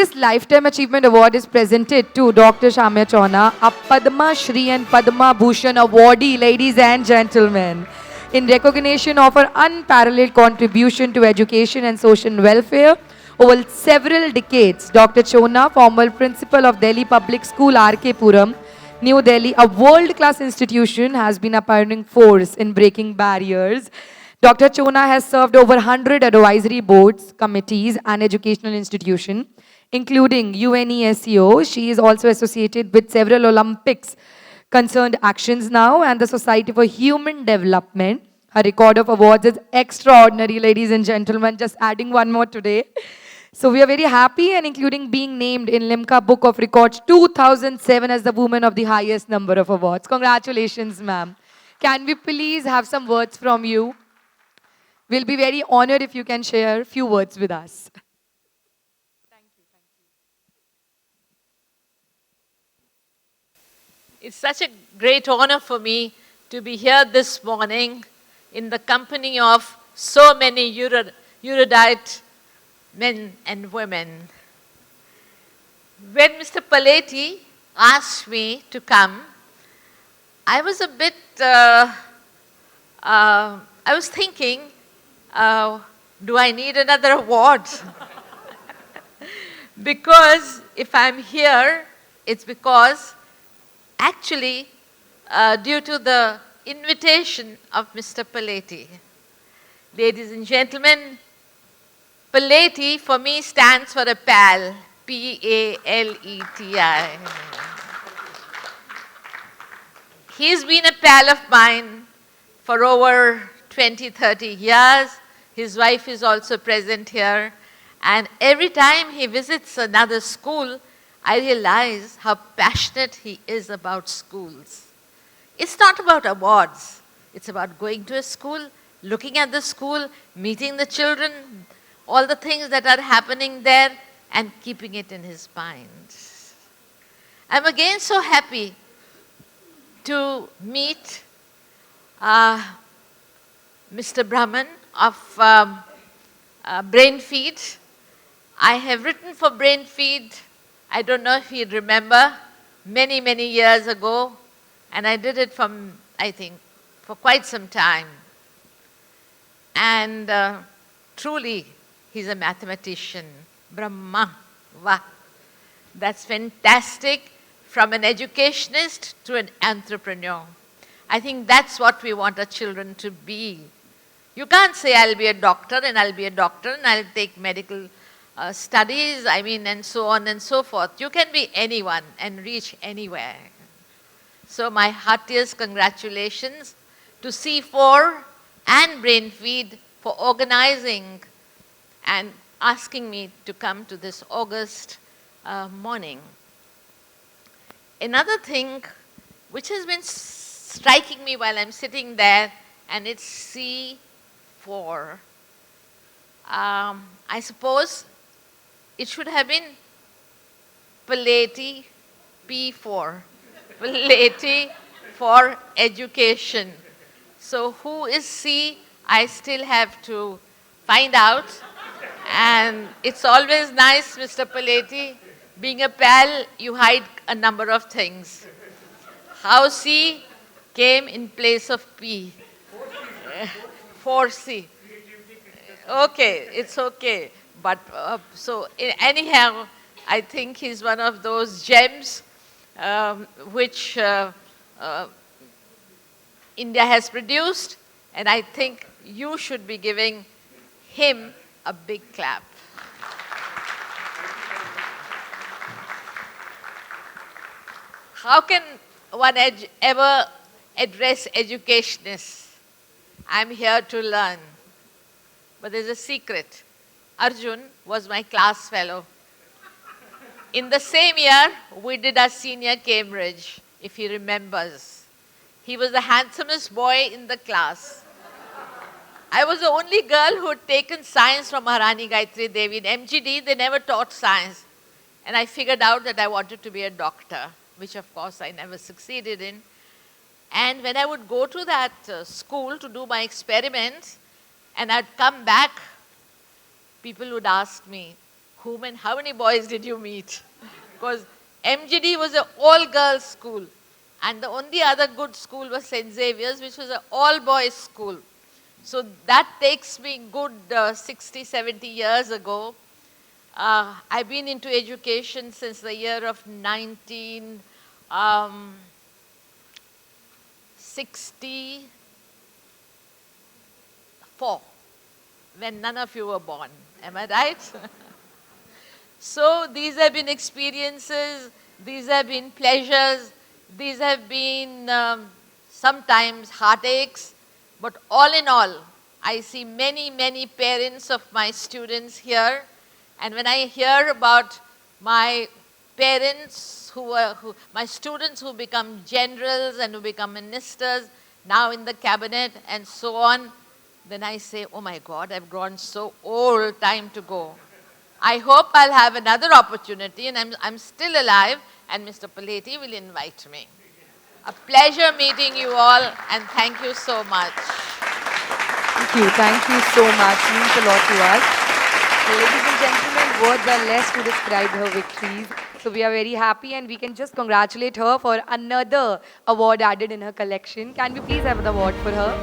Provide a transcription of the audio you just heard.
This Lifetime Achievement Award is presented to Dr. Shayama Chona, a Padma Shri and Padma Bhushan awardee, ladies and gentlemen, in recognition of her unparalleled contribution to education and social welfare over several decades. Dr. Chona, former principal of Delhi Public School, R.K. Puram, New Delhi, a world-class institution, has been a pioneering force in breaking barriers. Dr. Chona has served over 100 advisory boards, committees, and educational institutions, including UNESCO. She is also associated with several Olympics concerned actions now and the Society for Human Development. Her record of awards is extraordinary, ladies and gentlemen. Just adding one more today. So we are very happy and including being named in Limca Book of Records 2007 as the woman of the highest number of awards. Congratulations, ma'am. Can we please have some words from you? We'll be very honored if you can share a few words with us. It's such a great honor for me to be here this morning in the company of so many erudite men and women. When Mr. Paleti asked me to come, I was a bit, I was thinking, do I need another award? Because if I'm here, it's because actually due to the invitation of Mr. Paleti. Ladies and gentlemen, Paleti for me stands for a pal, P-A-L-E-T-I. He's been a pal of mine for over 20, 30 years. His wife is also present here. And every time he visits another school, I realize how passionate he is about schools. It's not about awards. It's about going to a school, looking at the school, meeting the children, all the things that are happening there, and keeping it in his mind. I'm again so happy to meet Mr. Brahman of Brainfeed. I have written for Brainfeed, I don't know if you remember, many, many years ago, and I did it from, I think, for quite some time. And truly, he's a mathematician. Brahma, wow. That's fantastic, from an educationist to an entrepreneur. I think that's what we want our children to be. You can't say, I'll be a doctor and I'll be a doctor and I'll take medical studies, I mean, and so on and so forth. You can be anyone and reach anywhere. So my heartiest congratulations to Cfore and Brainfeed for organizing and asking me to come to this August morning. Another thing which has been striking me while I'm sitting there, and it's C4. I suppose it should have been Paleti P4. Paleti for education. So who is C? I still have to find out. And it's always nice, Mr. Paleti. Being a pal, you hide a number of things. How C came in place of P. 4C. Okay, it's okay. But so anyhow, I think he's one of those gems which India has produced, and I think you should be giving him a big clap. How can one ever address educationists? I'm here to learn. But there's a secret. Arjun was my class fellow. In the same year, we did our senior Cambridge, if he remembers. He was the handsomest boy in the class. I was the only girl who had taken science from Maharani Gayatri Devi. In MGD, they never taught science. And I figured out that I wanted to be a doctor, which of course I never succeeded in. And when I would go to that school to do my experiments, and I'd come back, people would ask me, whom and how many boys did you meet? Because MGD was an all-girls school. And the only other good school was St. Xavier's, which was an all-boys school. So that takes me good 60, 70 years ago. I've been into education since the year of 1964, when none of you were born. Am I right? So these have been experiences, these have been pleasures, these have been sometimes heartaches, but all in all, I see many, many parents of my students here. And when I hear about my parents my students who become generals and who become ministers, now in the cabinet and so on, then I say, oh my God, I've grown so old, time to go. I hope I'll have another opportunity, and I'm still alive, and Mr. Paleti will invite me. A pleasure meeting you all, and thank you so much. Thank you so much. Means a lot to us. So, ladies and gentlemen, words are less to describe her victories. So we are very happy, and we can just congratulate her for another award added in her collection. Can we please have the award for her?